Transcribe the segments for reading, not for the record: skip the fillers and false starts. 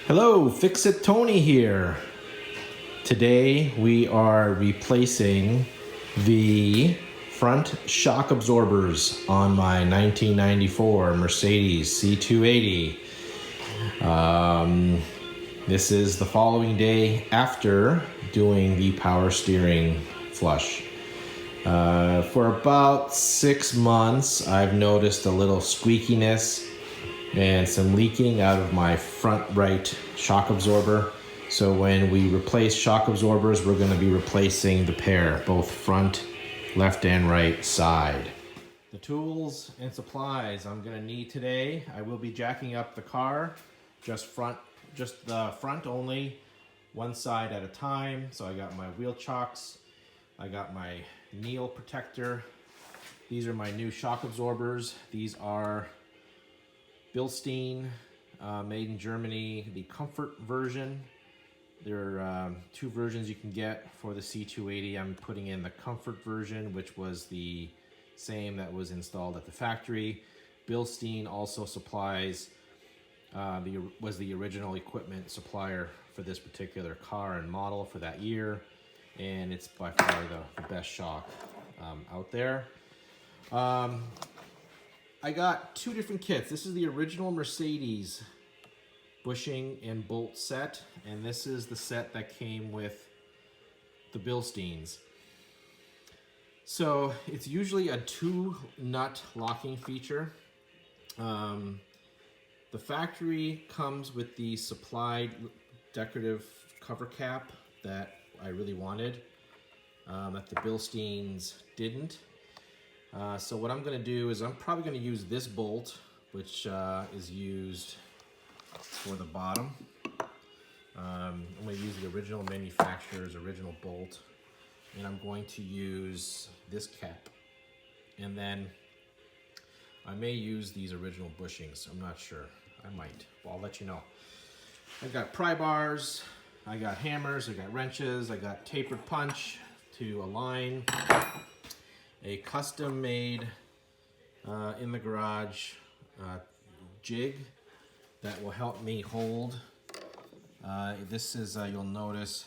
Hello, Fix It Tony here. Today we are replacing the front shock absorbers on my 1994 Mercedes C280. This is the following day after doing the power steering flush. For about 6 months, I've noticed a little squeakiness and some leaking out of my front right shock absorber. So when we replace shock absorbers, we're going to be replacing the pair, both front, left and right side. The tools and supplies I'm going to need today, I will be jacking up the car, just the front only, one side at a time. So I got my wheel chocks, I got my kneel protector. These are my new shock absorbers. These are Bilstein, made in Germany, the comfort version. There are two versions you can get for the C280. I'm putting in the comfort version, which was the same that was installed at the factory. Bilstein also supplies, was the original equipment supplier for this particular car and model for that year. And it's by far the best shock out there. I got two different kits. This is the original Mercedes bushing and bolt set, and this is the set that came with the Bilsteins. So it's usually a 2-nut locking feature. The factory comes with the supplied decorative cover cap that I really wanted, that the Bilsteins didn't. So what I'm going to do is I'm probably going to use this bolt, which is used for the bottom. I'm going to use the original manufacturer's original bolt, and I'm going to use this cap. And then I may use these original bushings. I'm not sure. I might. Well, I'll let you know. I've got pry bars, I got hammers, I got wrenches, I got tapered punch to align. A custom made in the garage jig that will help me hold. This is, you'll notice,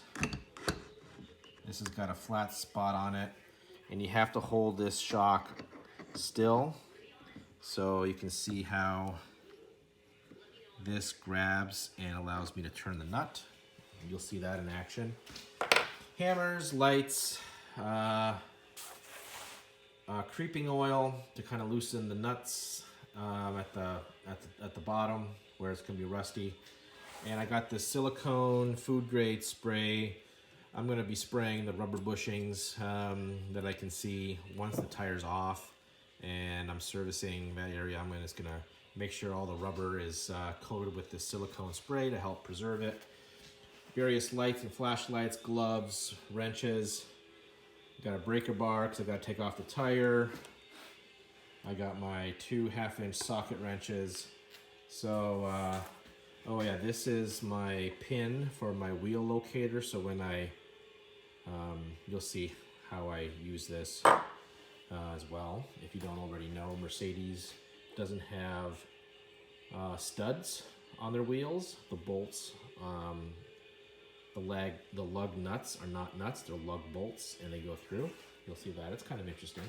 this has got a flat spot on it, and you have to hold this shock still so you can see how this grabs and allows me to turn the nut. You'll see that in action. Hammers, lights, creeping oil to kind of loosen the nuts at the bottom where it's going to be rusty. And I got this silicone food grade spray. I'm going to be spraying the rubber bushings that I can see once the tire's off and I'm servicing that area. I'm just going to make sure all the rubber is coated with this silicone spray to help preserve it. Various lights and flashlights, gloves, wrenches. Got a breaker bar because I got to take off the tire. I got my 2 half-inch socket wrenches. So, oh yeah, this is my pin for my wheel locator. So when you'll see how I use this as well. If you don't already know, Mercedes doesn't have studs on their wheels. The bolts, the lug nuts are not nuts, they're lug bolts, and they go through. You'll see that. It's kind of interesting.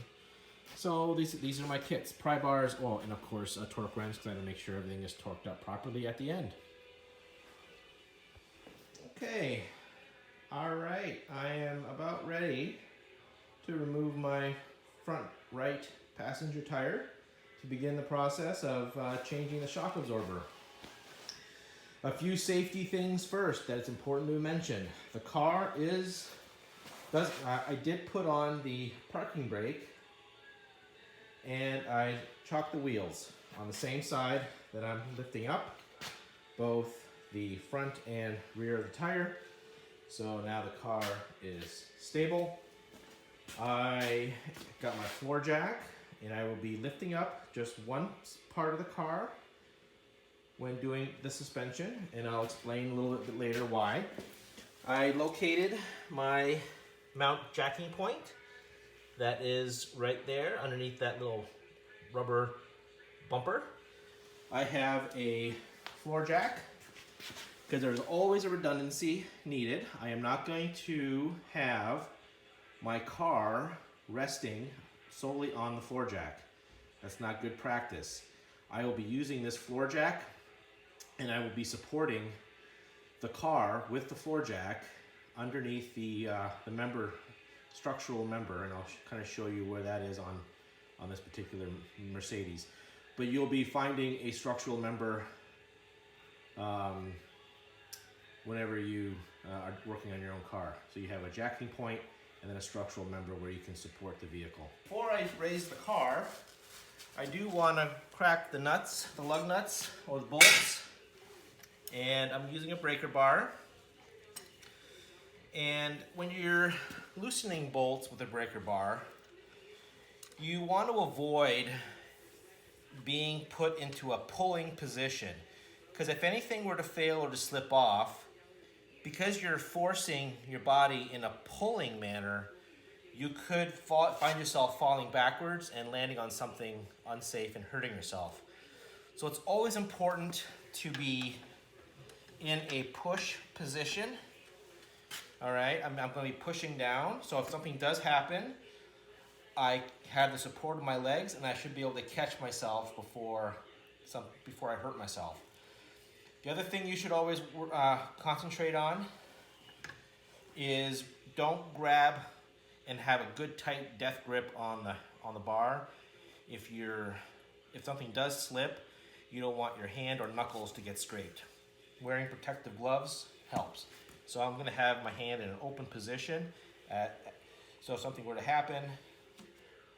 So these are my kits. Pry bars, well, and of course a torque wrench because I have to make sure everything is torqued up properly at the end. Okay, all right, I am about ready to remove my front right passenger tire to begin the process of changing the shock absorber. A few safety things first that it's important to mention. The car I did put on the parking brake and I chocked the wheels on the same side that I'm lifting up, both the front and rear of the tire. So now the car is stable. I got my floor jack and I will be lifting up just one part of the car when doing the suspension, and I'll explain a little bit later why. I located my mount jacking point that is right there underneath that little rubber bumper. I have a floor jack because there's always a redundancy needed. I am not going to have my car resting solely on the floor jack. That's not good practice. I will be using this floor jack, and I will be supporting the car with the floor jack underneath the member, structural member, and I'll kind of show you where that is on this particular Mercedes. But you'll be finding a structural member whenever you are working on your own car. So you have a jacking point and then a structural member where you can support the vehicle. Before I raise the car, I do want to crack the nuts, the lug nuts or the bolts. And I'm using a breaker bar. And when you're loosening bolts with a breaker bar, you want to avoid being put into a pulling position. Because if anything were to fail or to slip off, because you're forcing your body in a pulling manner, you could find yourself falling backwards and landing on something unsafe and hurting yourself. So it's always important to be in a push position. All right, I'm going to be pushing down. So if something does happen, I have the support of my legs and I should be able to catch myself before I hurt myself. The other thing you should always concentrate on is don't grab and have a good tight death grip on the bar. If something does slip, you don't want your hand or knuckles to get scraped. Wearing protective gloves helps. So I'm going to have my hand in an open position. So if something were to happen,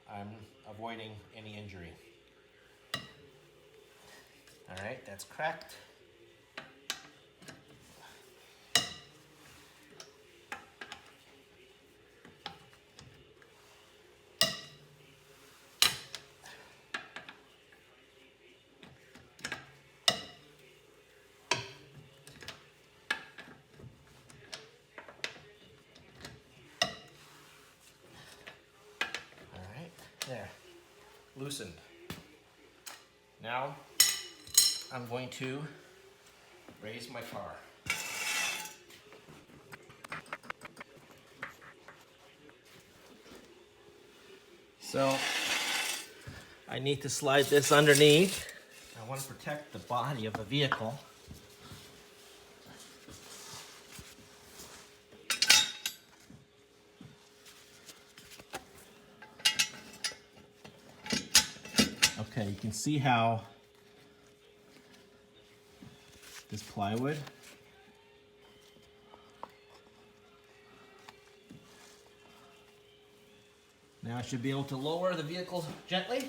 I'm avoiding any injury. All right, that's cracked. There, loosened. Now I'm going to raise my car. So I need to slide this underneath. I want to protect the body of the vehicle. Okay, you can see how this plywood now I should be able to lower the vehicle gently.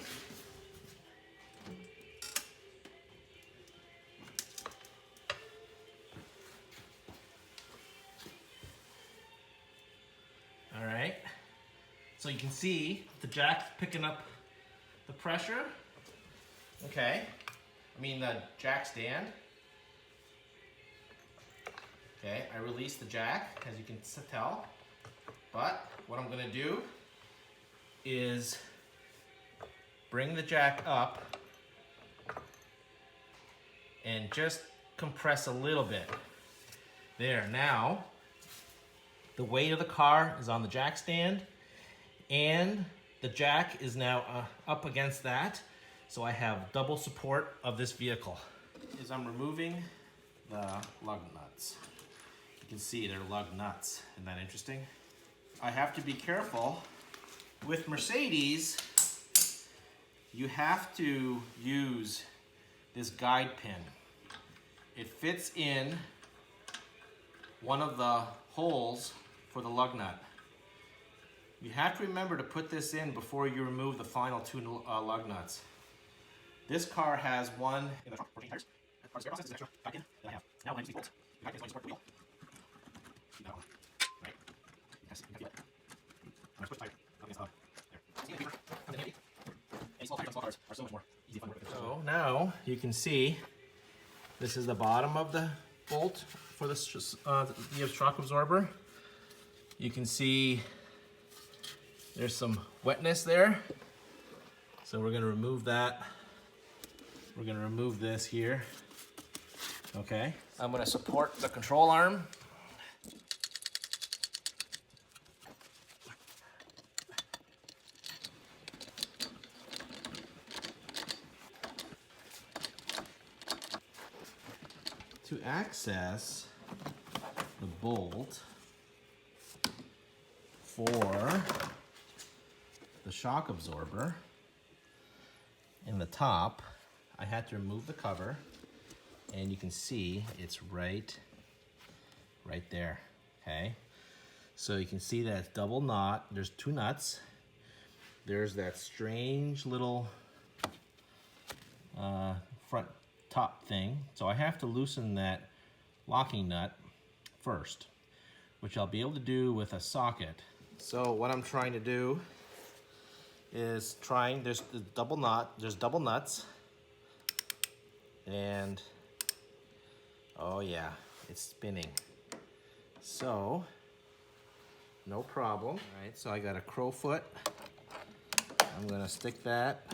All right, so you can see the jack's picking up the pressure. Okay, the jack stand. Okay, I released the jack, as you can tell. But what I'm gonna do is bring the jack up and just compress a little bit. There, now the weight of the car is on the jack stand and the jack is now up against that. So I have double support of this vehicle. As I'm removing the lug nuts. You can see they're lug nuts. Isn't that interesting? I have to be careful. With Mercedes, you have to use this guide pin. It fits in one of the holes for the lug nut. You have to remember to put this in before you remove the final two lug nuts. This car has one in the trunk, 14 tires. As part of the process, is extra back in that I have. Now when I use these bolts, the back is going to support the wheel. See that one, right? You can feel it. I'm going to push the tire up against the, there. See the paper, comes in handy. Any small tires on small cars are so much more easy and fun to work with. So now you can see this is the bottom of the bolt for the shock absorber. You can see there's some wetness there. So we're going to remove that. We're going to remove this here. Okay, I'm going to support the control arm. To access the bolt for the shock absorber in the top, I had to remove the cover, and you can see it's right there, okay? So you can see that double knot, there's two nuts. There's that strange little front top thing. So I have to loosen that locking nut first, which I'll be able to do with a socket. So what I'm trying to do is there's the double knot, there's double nuts, and oh yeah, it's spinning. So, no problem. All right, so I got a crow foot. I'm gonna stick that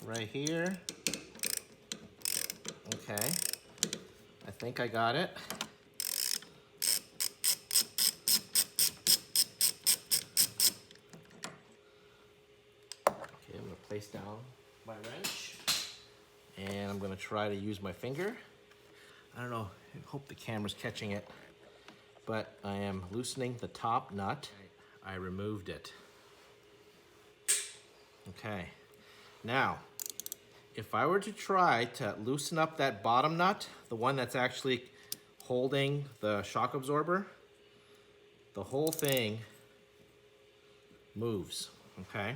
right here. Okay, I think I got it. Okay, I'm gonna place down my wrench, and I'm gonna try to use my finger. I don't know, I hope the camera's catching it, but I am loosening the top nut. I removed it. Okay, now, if I were to try to loosen up that bottom nut, the one that's actually holding the shock absorber, the whole thing moves, okay?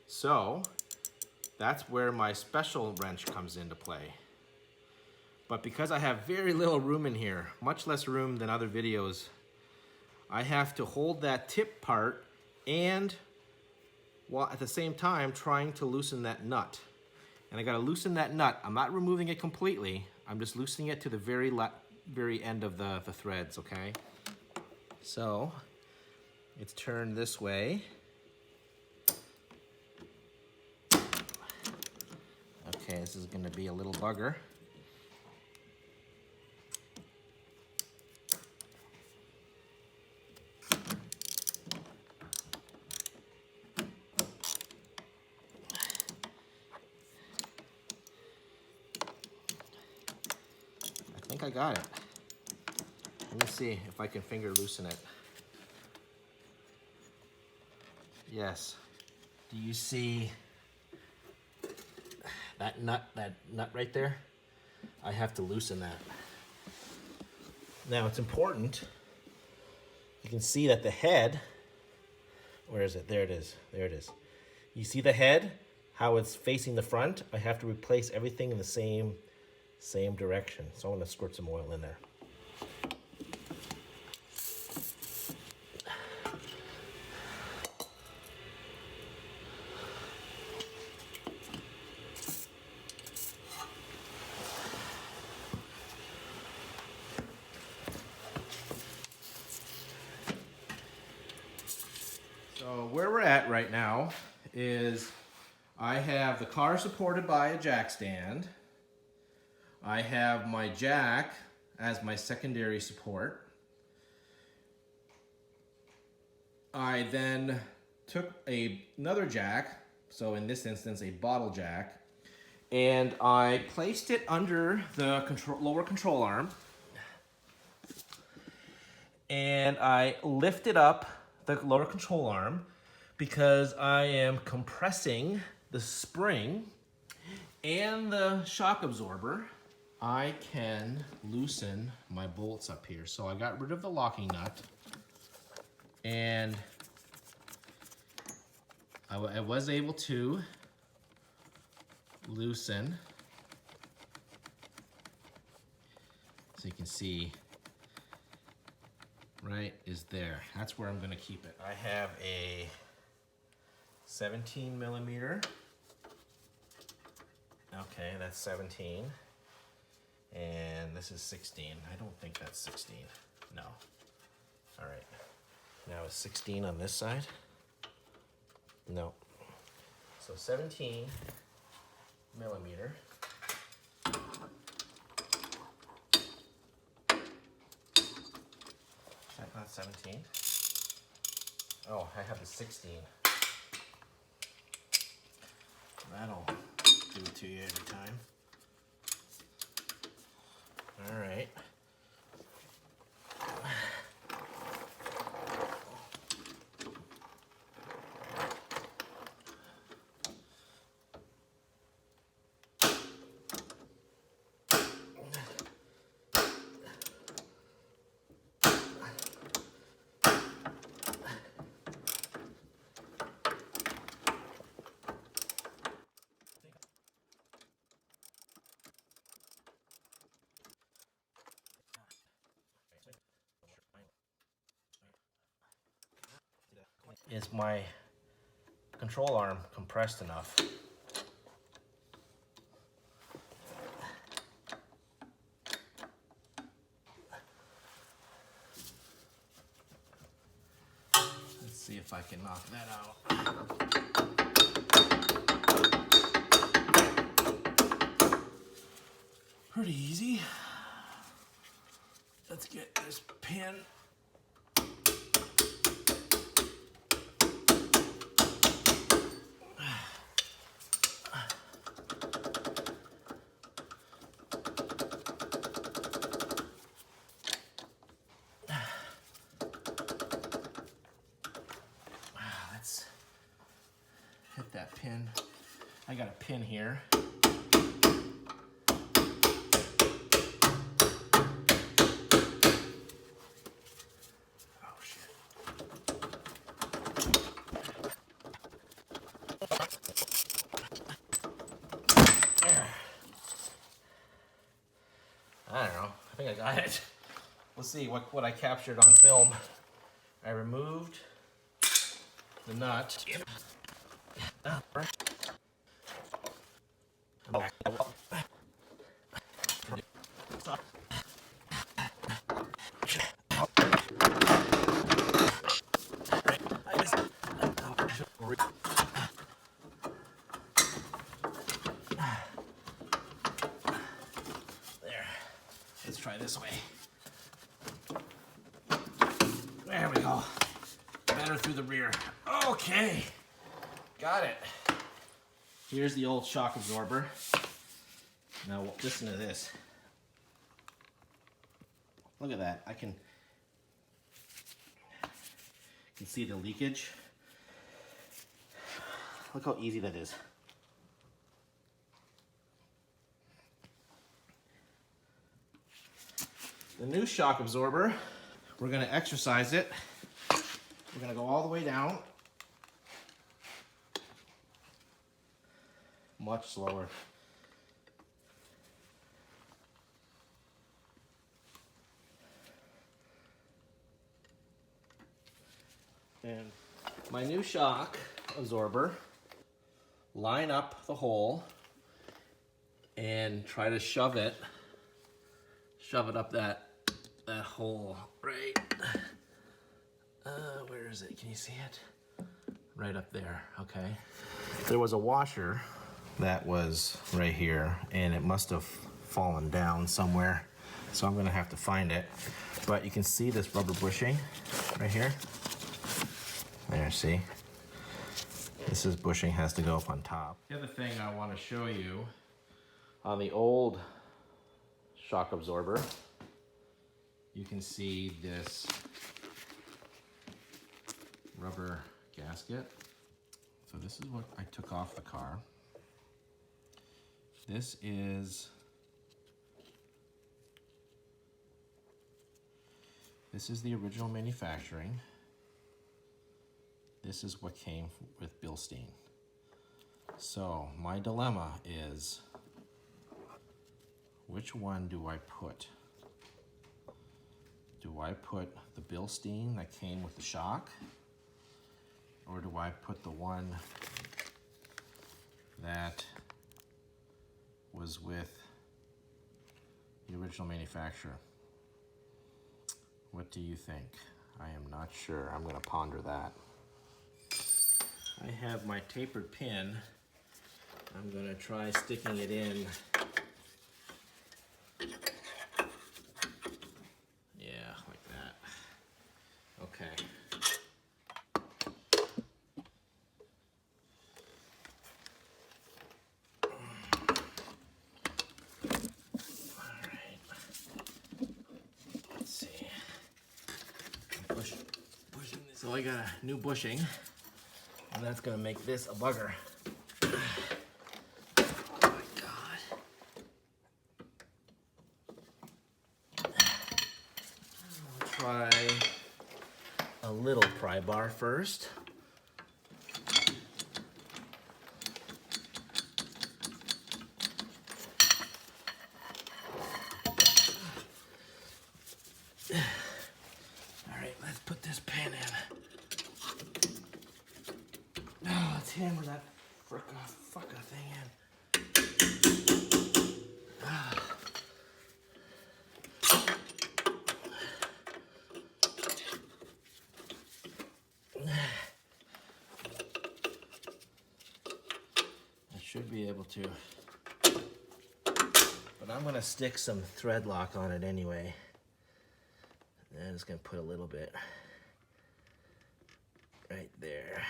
So, that's where my special wrench comes into play. But because I have very little room in here, much less room than other videos, I have to hold that tip part and while at the same time trying to loosen that nut. And I gotta loosen that nut. I'm not removing it completely. I'm just loosening it to the very end of the threads, okay? So, it's turned this way. Okay, this is gonna be a little bugger. I think I got it. Let me see if I can finger loosen it. Yes. Do you see that nut right there? I have to loosen that. Now it's important. You can see that the head, where is it? There it is. There it is. You see the head? How it's facing the front? I have to replace everything in the same direction. So I'm gonna squirt some oil in there. So where we're at right now is I have the car supported by a jack stand. I have my jack as my secondary support. I then took another jack, so in this instance a bottle jack, and I placed it under the lower control arm, and I lifted up the lower control arm because I am compressing the spring and the shock absorber. I can loosen my bolts up here. So I got rid of the locking nut, and I was able to loosen. So you can see, right, is there. That's where I'm gonna keep it. I have a 17 millimeter. Okay, that's 17. And this is 16. I don't think that's 16. No. All right. Now is 16 on this side? No. So 17 millimeter. not 17. Oh, I have the 16. That'll do it to you every time. All right. Is my control arm compressed enough? Let's see if I can knock that out. Pretty easy. Let's get this pin. Let's hit that pin. I got a pin here. I don't know. I think I got it. Let's see what I captured on film. I removed the nut. There. Let's try this way. There we go. Better through the rear. Okay. Got it. Here's the old shock absorber. Now listen to this. Look at that. I can see the leakage. Look how easy that is. The new shock absorber, we're going to exercise it. We're going to go all the way down. Much slower. And my new shock absorber, line up the hole and try to shove it up that hole, right? Where is it? Can you see it? Right up there, okay. There was a washer that was right here and it must have fallen down somewhere. So I'm gonna have to find it. But you can see this rubber bushing right here. There, see? This bushing has to go up on top. The other thing I want to show you, on the old shock absorber, you can see this rubber gasket. So this is what I took off the car. This is the original manufacturing. This is what came with Bilstein. So my dilemma is, which one do I put? Do I put the Bilstein that came with the shock? Or do I put the one that was with the original manufacturer? What do you think? I am not sure. I'm gonna ponder that. I have my tapered pin. I'm gonna try sticking it in. Yeah, like that. Okay. So I got a new bushing, and that's gonna make this a bugger. Oh my God. I'll try a little pry bar first. All right, let's put this pin in. Oh, let's hammer that fucker thing in. I should be able to, but I'm gonna stick some thread lock on it anyway. And I'm just gonna put a little bit right there.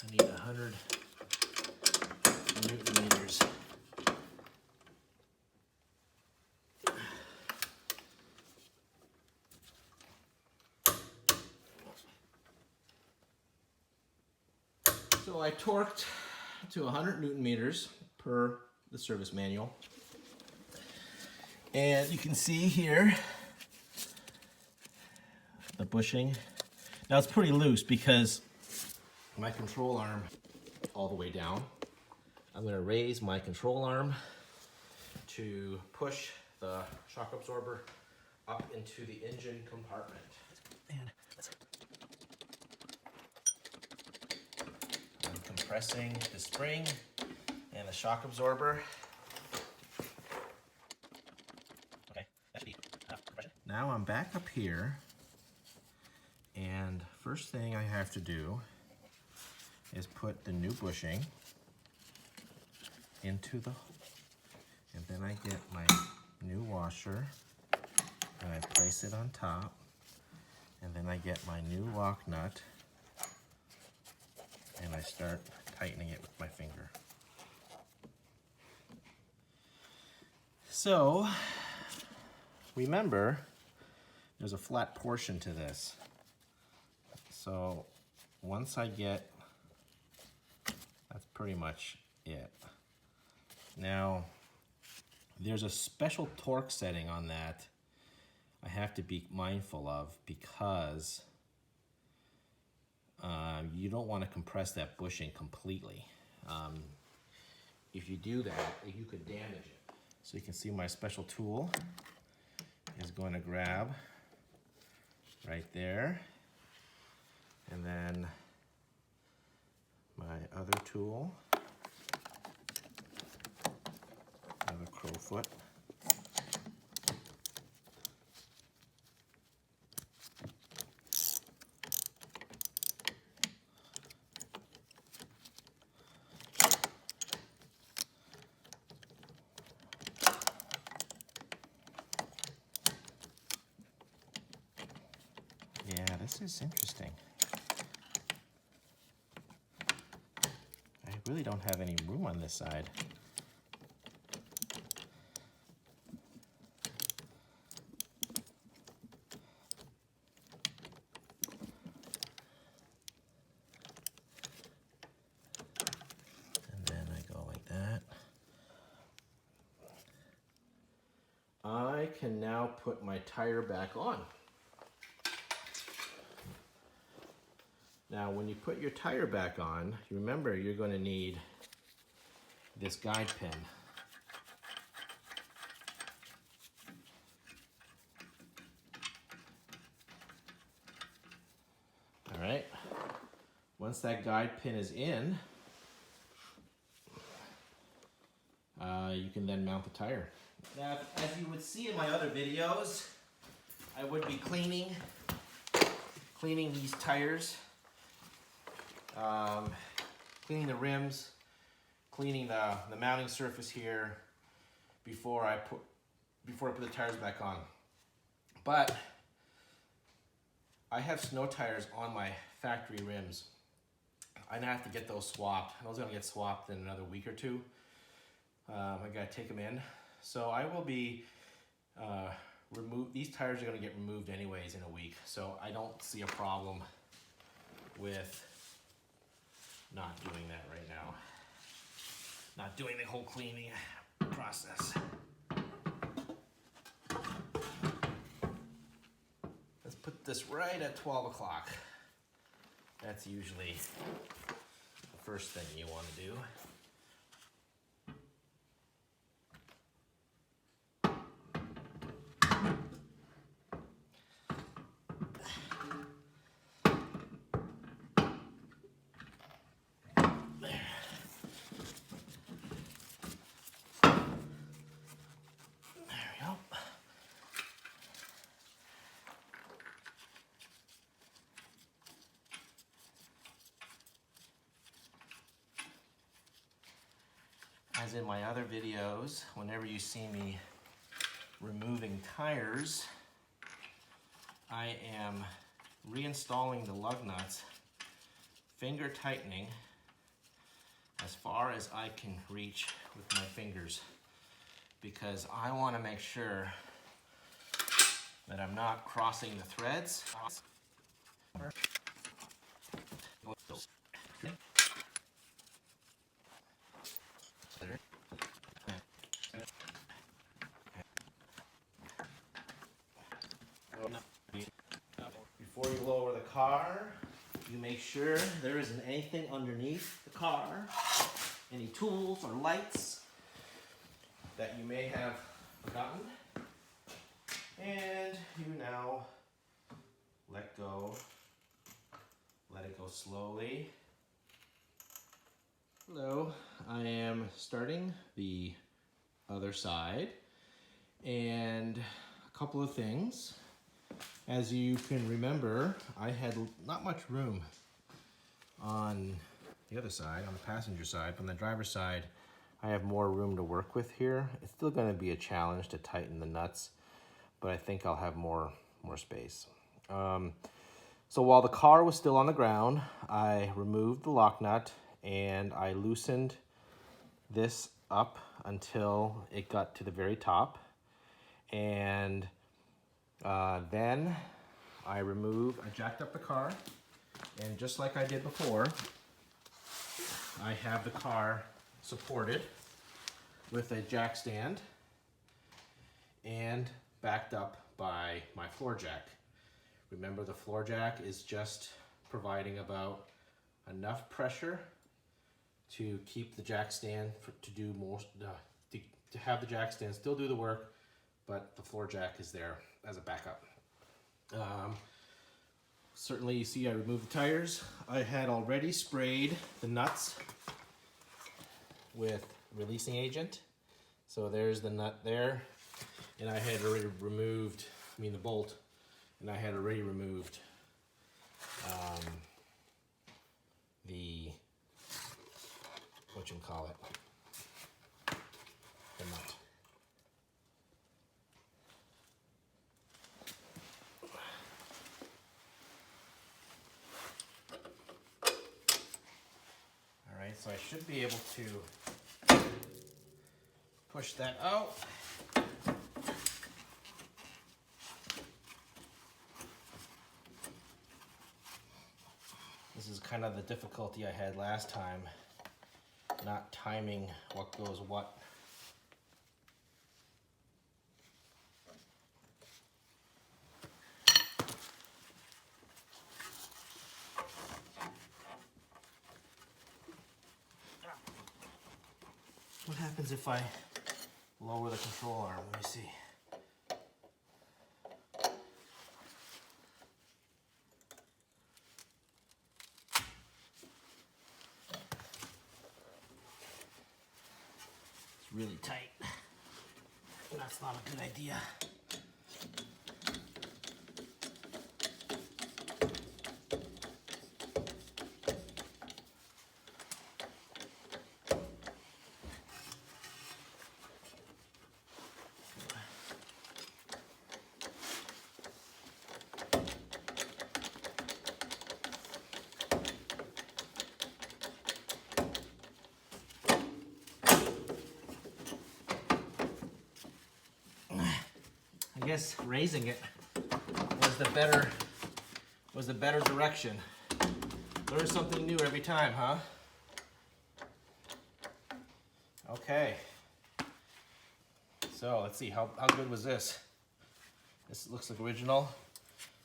I need 100 Newton meters. So I torqued to 100 Newton meters per the service manual. And you can see here the bushing. Now it's pretty loose because my control arm is all the way down. I'm going to raise my control arm to push the shock absorber up into the engine compartment. And I'm compressing the spring and the shock absorber. Okay, that should be enough compression. Now I'm back up here, and first thing I have to do is put the new bushing into the, and then I get my new washer and I place it on top, and then I get my new lock nut and I start tightening it with my finger. So remember, there's a flat portion to this. So once I get, that's pretty much it. Now, there's a special torque setting on that I have to be mindful of, because you don't want to compress that bushing completely. If you do that, you could damage it. So you can see my special tool is going to grab right there, and then my other tool, another crowfoot. Yeah, this is interesting. I really don't have any room on this side. And then I go like that. I can now put my tire back on. Now, when you put your tire back on, you remember you're going to need this guide pin. All right. Once that guide pin is in, you can then mount the tire. Now, as you would see in my other videos, I would be cleaning cleaning these tires, cleaning the rims, cleaning the mounting surface here before I put the tires back on. But I have snow tires on my factory rims. I now have to get those swapped. Those are gonna get swapped in another week or two. I gotta take them in. So I will be these tires are gonna get removed anyways in a week. So I don't see a problem with not doing that right now. Not doing the whole cleaning process. Let's put this right at 12 o'clock. That's usually the first thing you want to do. As in my other videos, whenever you see me removing tires, I am reinstalling the lug nuts, finger tightening as far as I can reach with my fingers, because I want to make sure that I'm not crossing the threads. Before you lower the car, you make sure there isn't anything underneath the car, any tools or lights that you may have forgotten. And you now let it go slowly. Hello, I am starting the other side, and a couple of things. As you can remember, I had not much room on the other side, on the passenger side. On the driver's side, I have more room to work with here. It's still going to be a challenge to tighten the nuts, but I think I'll have more space. So while the car was still on the ground, I removed the lock nut and I loosened this up until it got to the very top. And then I jacked up the car, and just like I did before, I have the car supported with a jack stand and backed up by my floor jack. Remember, the floor jack is just providing about enough pressure to keep the jack stand to have the jack stand still do the work, but the floor jack is there as a backup. Certainly, you see I removed the tires. I had already sprayed the nuts with releasing agent. So there's the nut there, and I had already removed, the bolt, and I had already removed the nut. Alright, so I should be able to push that out. This is kind of the difficulty I had last time, not timing what goes what. What happens if I lower the control arm? Let me see. It's really tight. That's not a good idea. I guess raising it was the better direction. Learn something new every time, huh? Okay. So let's see, how good was this? This looks like original.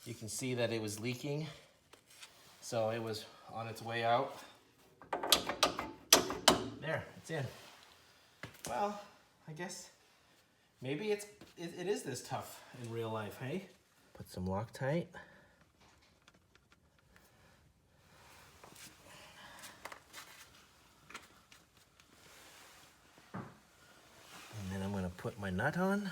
You can see that it was leaking. So it was on its way out. There, it's in. Well, I guess maybe it is this tough in real life, hey? Put some Loctite. And then I'm gonna put my nut on.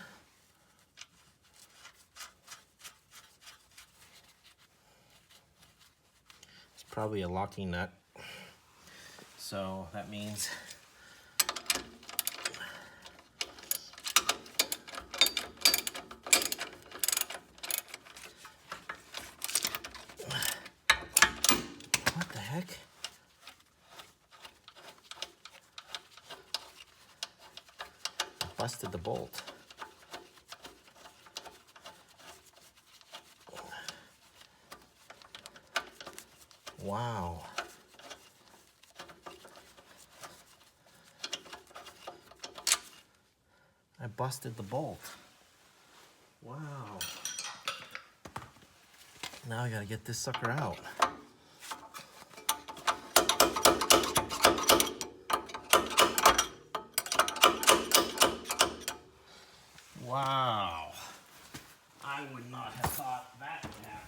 It's probably a locking nut. So that means what the heck? I busted the bolt. Wow. I busted the bolt. Wow. Now I gotta get this sucker out. Wow. I would not have thought that would happen.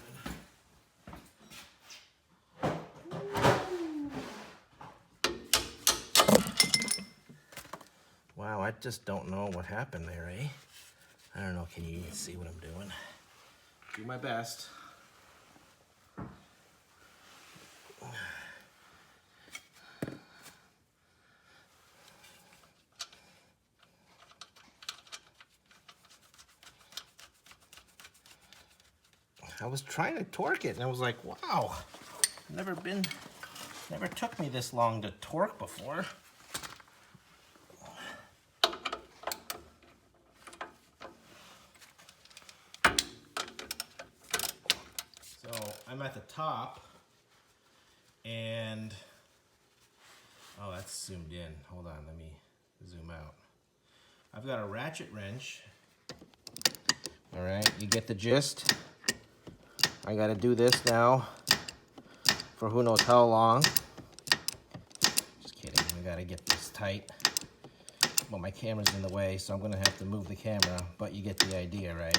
Wow, I just don't know what happened there, eh? I don't know, can you even see what I'm doing? Do my best. I was trying to torque it and I was like, wow, never took me this long to torque before. So I'm at the top and, oh, that's zoomed in. Hold on, let me zoom out. I've got a ratchet wrench. All right, you get the gist. I gotta do this now for who knows how long. Just kidding, I gotta get this tight. Well, my camera's in the way, so I'm gonna have to move the camera, but you get the idea, right?